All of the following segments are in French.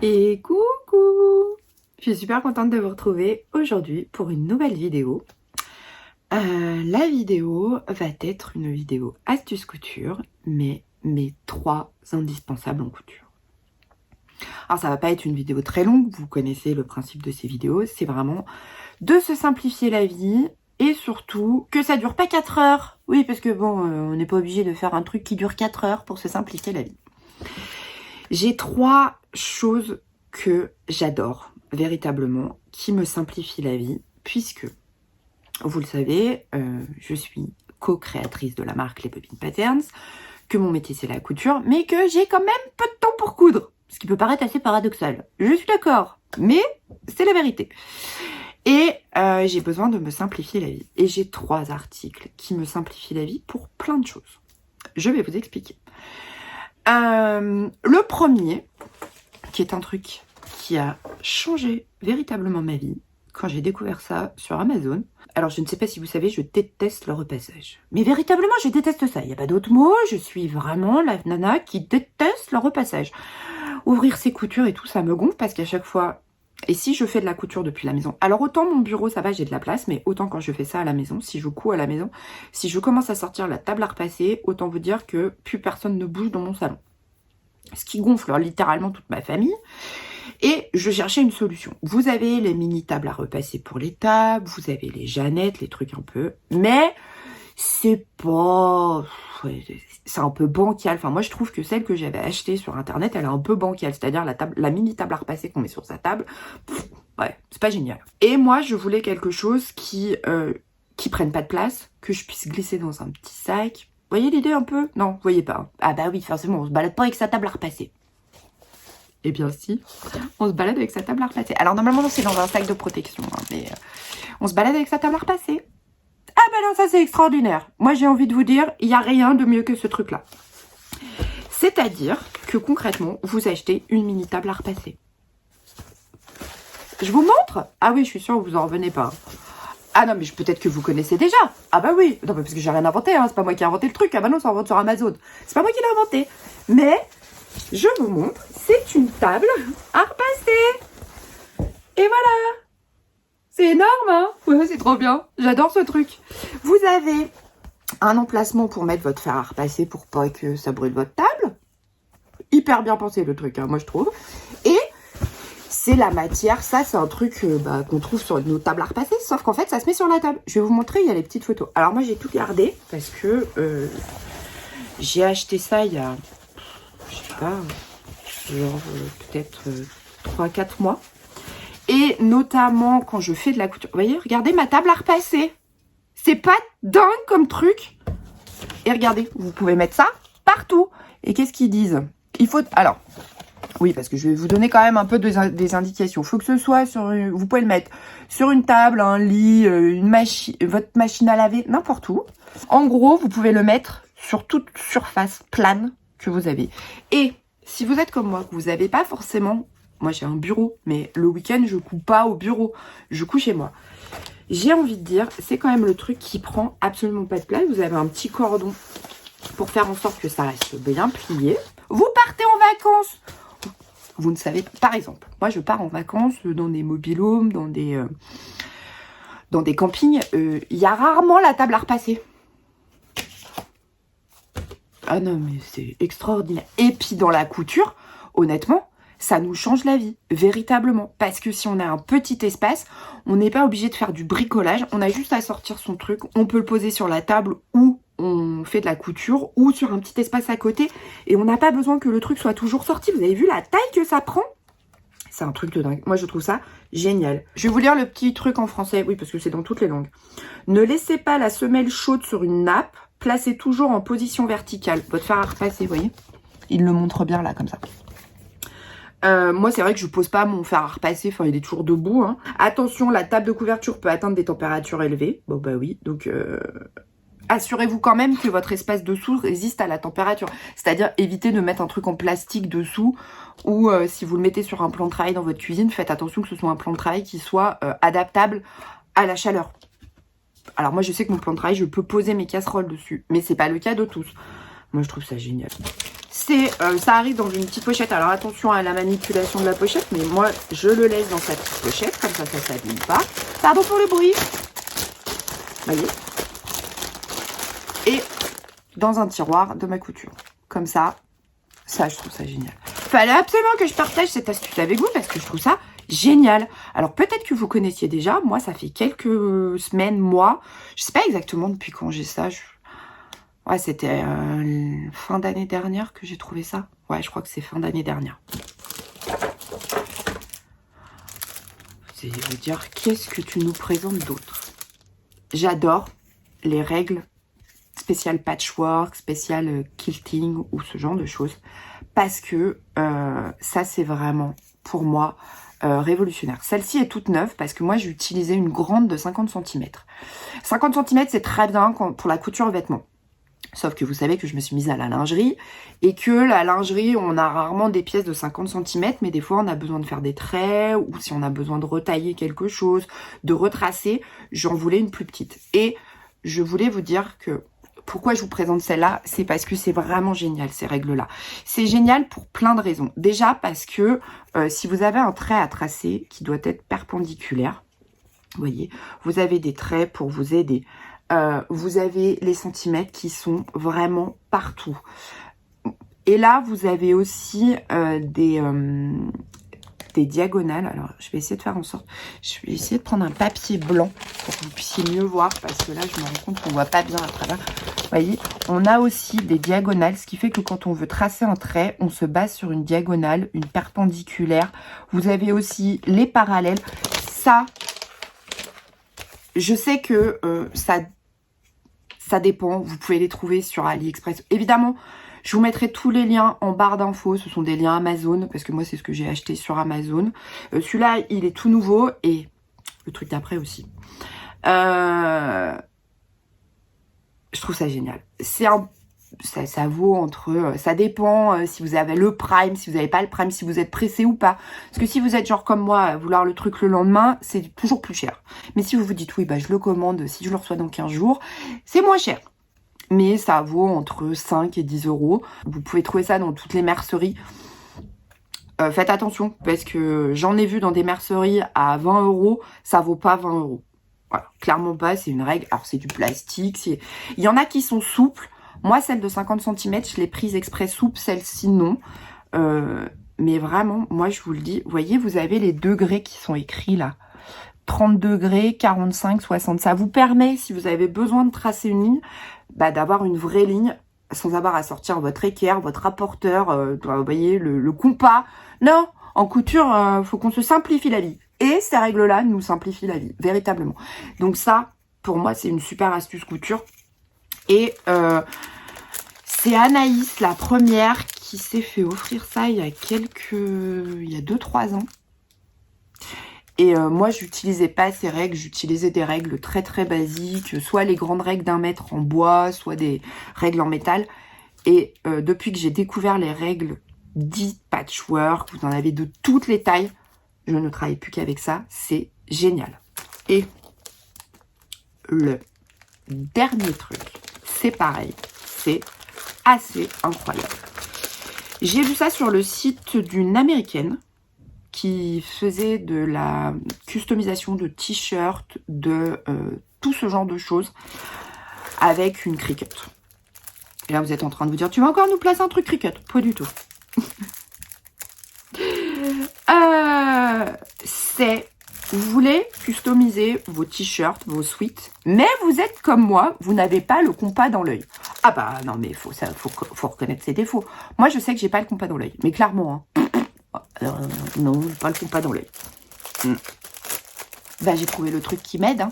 Et coucou! Je suis super contente de vous retrouver aujourd'hui pour une nouvelle vidéo. La vidéo va être une vidéo astuce couture, mais mes 3 indispensables en couture. Alors ça va pas être une vidéo très longue, vous connaissez le principe de ces vidéos, c'est vraiment de se simplifier la vie et surtout que ça dure pas 4 heures. Oui, parce que bon, on n'est pas obligé de faire un truc qui dure 4 heures pour se simplifier la vie. J'ai 3 choses que j'adore véritablement, qui me simplifient la vie, puisque, vous le savez, je suis co-créatrice de la marque Les Bobines Patterns, que mon métier c'est la couture, mais que j'ai quand même peu de temps pour coudre, ce qui peut paraître assez paradoxal. Je suis d'accord, mais c'est la vérité. Et j'ai besoin de me simplifier la vie. Et j'ai 3 articles qui me simplifient la vie pour plein de choses. Je vais vous expliquer. Le premier, qui est un truc qui a changé véritablement ma vie, quand j'ai découvert ça sur Amazon. Alors je ne sais pas si vous savez, je déteste le repassage. Mais véritablement, je déteste ça. Il n'y a pas d'autre mot, je suis vraiment la nana qui déteste le repassage. Ouvrir ses coutures et tout, ça me gonfle parce qu'à chaque fois... Et si je fais de la couture depuis la maison, alors autant mon bureau, ça va, j'ai de la place, mais autant quand je fais ça à la maison, si je couds à la maison, si je commence à sortir la table à repasser, autant vous dire que plus personne ne bouge dans mon salon. Ce qui gonfle littéralement toute ma famille. Et je cherchais une solution. Vous avez les mini tables à repasser pour les tables, vous avez les Jeannettes, les trucs un peu, mais c'est pas... c'est un peu bancal. Enfin, moi, je trouve que celle que j'avais achetée sur Internet, elle est un peu bancale. C'est-à-dire la mini table à repasser qu'on met sur sa table. Ouais, c'est pas génial. Et moi, je voulais quelque chose qui prenne pas de place, que je puisse glisser dans un petit sac. Vous voyez l'idée un peu? Non, vous voyez pas. Ah bah oui, forcément, on se balade pas avec sa table à repasser. Eh bien si, on se balade avec sa table à repasser. Alors normalement, c'est dans un sac de protection, hein, mais on se balade avec sa table à repasser. Ah ben non, ça c'est extraordinaire. Moi j'ai envie de vous dire, il n'y a rien de mieux que ce truc-là. C'est-à-dire que concrètement, vous achetez une mini table à repasser. Je vous montre? Ah oui, je suis sûre que vous en revenez pas. Ah non, mais peut-être que vous connaissez déjà. Ah bah oui, non, mais parce que j'ai rien inventé, hein. C'est pas moi qui ai inventé le truc. Ah bah non, ça invente sur Amazon. C'est pas moi qui l'ai inventé. Mais, je vous montre, c'est une table à repasser. Et voilà. C'est énorme, hein? Ouais, c'est trop bien. J'adore ce truc. Vous avez un emplacement pour mettre votre fer à repasser pour pas que ça brûle votre table. Hyper bien pensé le truc, hein, moi je trouve. Et c'est la matière, ça c'est un truc qu'on trouve sur nos tables à repasser, sauf qu'en fait ça se met sur la table. Je vais vous montrer, il y a les petites photos. Alors moi j'ai tout gardé parce que j'ai acheté ça il y a, je sais pas, genre peut-être 3-4 mois. Et notamment quand je fais de la couture. Vous voyez, regardez ma table à repasser. C'est pas dingue comme truc. Et regardez, vous pouvez mettre ça partout. Et qu'est-ce qu'ils disent? Il faut... Alors, oui, parce que je vais vous donner quand même un peu des indications. Il faut que ce soit sur... Vous pouvez le mettre sur une table, un lit, une machine, votre machine à laver, n'importe où. En gros, vous pouvez le mettre sur toute surface plane que vous avez. Et si vous êtes comme moi, que vous n'avez pas forcément... Moi, j'ai un bureau, mais le week-end, je couds pas au bureau. Je couds chez moi. J'ai envie de dire, c'est quand même le truc qui prend absolument pas de place. Vous avez un petit cordon pour faire en sorte que ça reste bien plié. Vous partez en vacances. Vous ne savez pas. Par exemple, moi, je pars en vacances dans des mobil-homes, dans des campings. Il y a rarement la table à repasser. Ah non, mais c'est extraordinaire. Et puis, dans la couture, honnêtement, ça nous change la vie, véritablement. Parce que si on a un petit espace, on n'est pas obligé de faire du bricolage. On a juste à sortir son truc. On peut le poser sur la table où on fait de la couture ou sur un petit espace à côté. Et on n'a pas besoin que le truc soit toujours sorti. Vous avez vu la taille que ça prend? C'est un truc de dingue. Moi, je trouve ça génial. Je vais vous lire le petit truc en français. Oui, parce que c'est dans toutes les langues. Ne laissez pas la semelle chaude sur une nappe. Placez toujours en position verticale. Votre fer à repasser, vous voyez? Il le montre bien là, comme ça. Moi, c'est vrai que je pose pas mon fer à repasser, enfin, il est toujours debout. Hein. Attention, la table de couverture peut atteindre des températures élevées. Bon, bah oui, donc assurez-vous quand même que votre espace dessous résiste à la température. C'est-à-dire, évitez de mettre un truc en plastique dessous ou si vous le mettez sur un plan de travail dans votre cuisine, faites attention que ce soit un plan de travail qui soit adaptable à la chaleur. Alors moi, je sais que mon plan de travail, je peux poser mes casseroles dessus, mais c'est pas le cas de tous. Moi, je trouve ça génial. Ça arrive dans une petite pochette. Alors attention à la manipulation de la pochette, mais moi je le laisse dans sa petite pochette, comme ça s'abîme pas. Pardon pour le bruit. Voyez. Et dans un tiroir de ma couture. Comme ça, je trouve ça génial. Fallait absolument que je partage cette astuce avec vous parce que je trouve ça génial. Alors peut-être que vous connaissiez déjà. Moi, ça fait quelques semaines, mois. Je sais pas exactement depuis quand j'ai ça. Ouais, c'était fin d'année dernière que j'ai trouvé ça. Ouais, je crois que c'est fin d'année dernière. Vous allez vous dire, qu'est-ce que tu nous présentes d'autre? J'adore les règles spéciales patchwork, spéciales quilting ou ce genre de choses. Parce que ça, c'est vraiment, pour moi, révolutionnaire. Celle-ci est toute neuve parce que moi, j'ai utilisé une grande de 50 cm. 50 cm, c'est très bien pour la couture vêtements. Sauf que vous savez que je me suis mise à la lingerie et que la lingerie, on a rarement des pièces de 50 cm, mais des fois, on a besoin de faire des traits ou si on a besoin de retailler quelque chose, de retracer, j'en voulais une plus petite. Et je voulais vous dire que pourquoi je vous présente celle-là, c'est parce que c'est vraiment génial, ces règles-là. C'est génial pour plein de raisons. Déjà parce que si vous avez un trait à tracer qui doit être perpendiculaire, vous voyez, vous avez des traits pour vous aider. Vous avez les centimètres qui sont vraiment partout. Et là, vous avez aussi des diagonales. Alors, je vais essayer de faire en sorte... Je vais essayer de prendre un papier blanc pour que vous puissiez mieux voir. Parce que là, je me rends compte qu'on ne voit pas bien à travers. Vous voyez, on a aussi des diagonales. Ce qui fait que quand on veut tracer un trait, on se base sur une diagonale, une perpendiculaire. Vous avez aussi les parallèles. Ça, je sais que ça dépend. Vous pouvez les trouver sur AliExpress. Évidemment, je vous mettrai tous les liens en barre d'infos. Ce sont des liens Amazon, parce que moi, c'est ce que j'ai acheté sur Amazon. Celui-là, il est tout nouveau. Et le truc d'après aussi. Je trouve ça génial. Ça vaut entre... ça dépend si vous avez le Prime, si vous n'avez pas le Prime, si vous êtes pressé ou pas. Parce que si vous êtes genre comme moi, à vouloir le truc le lendemain, c'est toujours plus cher. Mais si vous vous dites, oui, bah, je le commande, si je le reçois dans 15 jours, c'est moins cher. Mais ça vaut entre 5 et 10 euros. Vous pouvez trouver ça dans toutes les merceries. Faites attention, parce que j'en ai vu dans des merceries à 20 euros, ça vaut pas 20 euros. Voilà, clairement pas, c'est une règle. Alors, c'est du plastique. Il y en a qui sont souples. Moi, celle de 50 cm, je l'ai prise exprès souple, celle-ci non. Mais vraiment, moi je vous le dis, vous voyez, vous avez les degrés qui sont écrits là. 30 degrés, 45, 60. Ça vous permet, si vous avez besoin de tracer une ligne, bah, d'avoir une vraie ligne sans avoir à sortir votre équerre, votre rapporteur, vous voyez, le compas. Non, en couture, faut qu'on se simplifie la vie. Et ces règles-là nous simplifient la vie, véritablement. Donc ça, pour moi, c'est une super astuce couture. Et c'est Anaïs, la première, qui s'est fait offrir ça il y a 2-3 ans. Et moi, j'utilisais pas ces règles, j'utilisais des règles très très basiques, soit les grandes règles d'1 mètre en bois, soit des règles en métal. Et depuis que j'ai découvert les règles dites patchwork, vous en avez de toutes les tailles, je ne travaille plus qu'avec ça, c'est génial. Et le dernier truc, c'est pareil, c'est assez incroyable. J'ai vu ça sur le site d'une américaine qui faisait de la customisation de t-shirts, de tout ce genre de choses avec une Cricut. Et là, vous êtes en train de vous dire, tu vas encore nous placer un truc Cricut? Pas du tout. Vous voulez customiser vos t-shirts, vos sweats, mais vous êtes comme moi, vous n'avez pas le compas dans l'œil. Ah bah non, mais faut reconnaître ses défauts. Moi, je sais que j'ai pas le compas dans l'œil, mais clairement, hein. Non, pas le compas dans l'œil. Bah, j'ai trouvé le truc qui m'aide. Hein.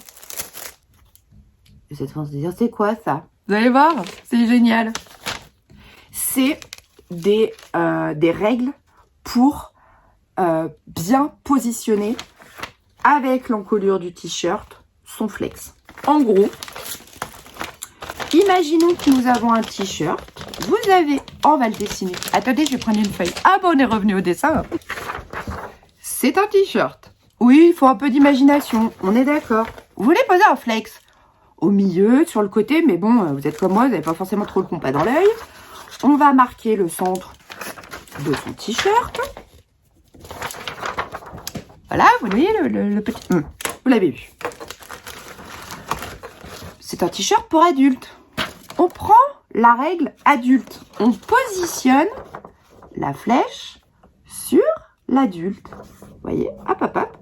Vous êtes en train de se dire, c'est quoi ça? Vous allez voir, c'est génial. C'est des règles pour bien positionner avec l'encolure du t-shirt son flex. En gros, imaginons que nous avons un t-shirt. Vous avez... Oh, on va le dessiner. Attendez, je vais prendre une feuille. Ah bah, on est revenu au dessin. C'est un t-shirt. Oui, il faut un peu d'imagination. On est d'accord. Vous voulez poser un flex au milieu, sur le côté, mais bon, vous êtes comme moi, vous n'avez pas forcément trop le compas dans l'œil. On va marquer le centre de son t-shirt. Voilà, vous voyez le petit... vous l'avez vu. C'est un t-shirt pour adulte. On prend la règle adulte. On positionne la flèche sur l'adulte. Vous voyez, hop, hop, hop.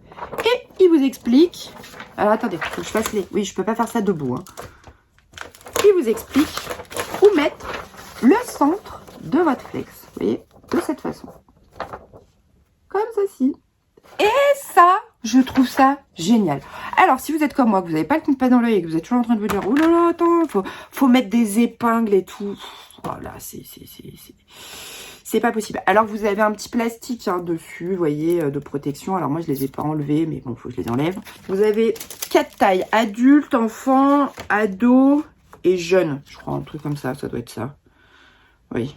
Et il vous explique... Alors, attendez, faut que je fasse les... Oui, je peux pas faire ça debout. Hein. Il vous explique où mettre le centre de votre flex. Vous voyez, de cette façon. Comme ceci. Et ça, je trouve ça génial. Alors, si vous êtes comme moi, que vous n'avez pas le compas dans l'œil et que vous êtes toujours en train de vous dire « Oh là là, attends, faut mettre des épingles et tout. » Voilà, c'est pas possible. Alors, vous avez un petit plastique hein, dessus, vous voyez, de protection. Alors, moi, je les ai pas enlevés, mais bon, faut que je les enlève. Vous avez 4 tailles. Adulte, enfant, ado et jeune. Je crois, un truc comme ça doit être ça. Oui.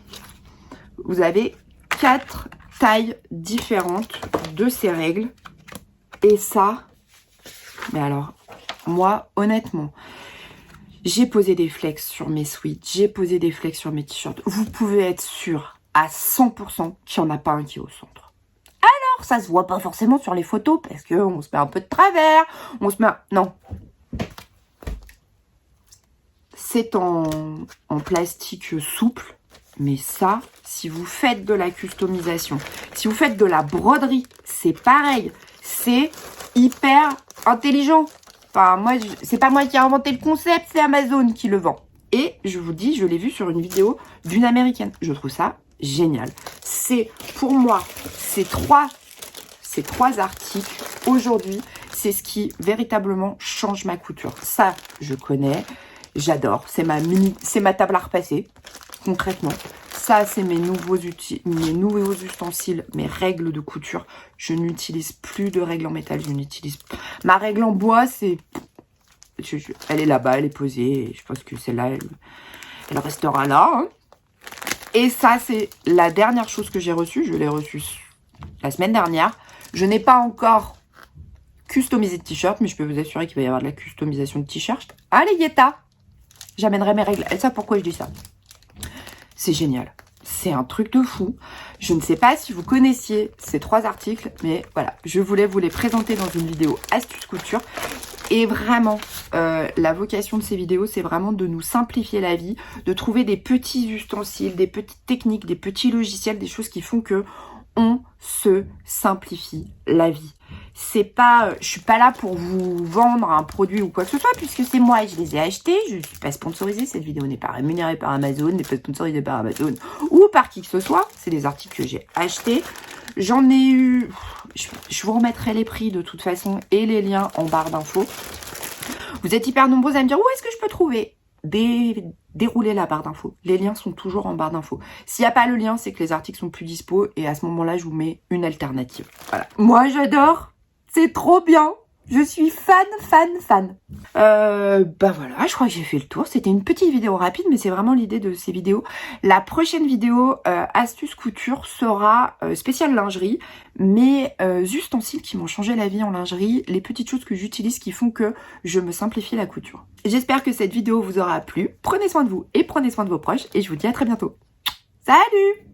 Vous avez 4 tailles différentes de ces règles. Et ça, mais alors, moi, honnêtement, j'ai posé des flex sur mes sweats, j'ai posé des flex sur mes t-shirts. Vous pouvez être sûr à 100% qu'il n'y en a pas un qui est au centre. Alors, ça se voit pas forcément sur les photos parce qu'on se met un peu de travers, on se met... Non. C'est en plastique souple. Mais ça, si vous faites de la customisation, si vous faites de la broderie, c'est pareil. C'est hyper intelligent. Enfin, moi, c'est pas moi qui ai inventé le concept, c'est Amazon qui le vend. Et je vous dis, je l'ai vu sur une vidéo d'une américaine. Je trouve ça génial. C'est, pour moi, ces trois articles, aujourd'hui, c'est ce qui véritablement change ma couture. Ça, je connais, j'adore. C'est ma table à repasser. Concrètement, ça c'est mes nouveaux ustensiles, mes règles de couture. Je n'utilise plus de règles en métal, je n'utilise ma règle en bois, c'est elle est là-bas, elle est posée, et je pense que celle-là, elle restera là. Hein. Et ça c'est la dernière chose que j'ai reçue, je l'ai reçue la semaine dernière. Je n'ai pas encore customisé de t-shirt, mais je peux vous assurer qu'il va y avoir de la customisation de t-shirt. Allez Yeta, j'amènerai mes règles. Et ça, pourquoi je dis ça? C'est génial. C'est un truc de fou. Je ne sais pas si vous connaissiez ces 3 articles, mais voilà, je voulais vous les présenter dans une vidéo astuce couture. Et vraiment, la vocation de ces vidéos, c'est vraiment de nous simplifier la vie, de trouver des petits ustensiles, des petites techniques, des petits logiciels, des choses qui font que on se simplifie la vie. C'est pas, je suis pas là pour vous vendre un produit ou quoi que ce soit, puisque c'est moi et je les ai achetés. Je suis pas sponsorisée, cette vidéo n'est pas rémunérée par Amazon, n'est pas sponsorisée par Amazon ou par qui que ce soit. C'est des articles que j'ai achetés. J'en ai eu, je vous remettrai les prix de toute façon et les liens en barre d'infos. Vous êtes hyper nombreux à me dire où est-ce que je peux trouver dérouler la barre d'infos. Les liens sont toujours en barre d'infos. S'il n'y a pas le lien, c'est que les articles sont plus dispo et à ce moment-là, je vous mets une alternative. Voilà. Moi, j'adore. C'est trop bien. Je suis fan. Bah voilà, je crois que j'ai fait le tour. C'était une petite vidéo rapide, mais c'est vraiment l'idée de ces vidéos. La prochaine vidéo astuce couture sera spéciale lingerie, mes ustensiles qui m'ont changé la vie en lingerie, les petites choses que j'utilise qui font que je me simplifie la couture. J'espère que cette vidéo vous aura plu. Prenez soin de vous et prenez soin de vos proches et je vous dis à très bientôt. Salut!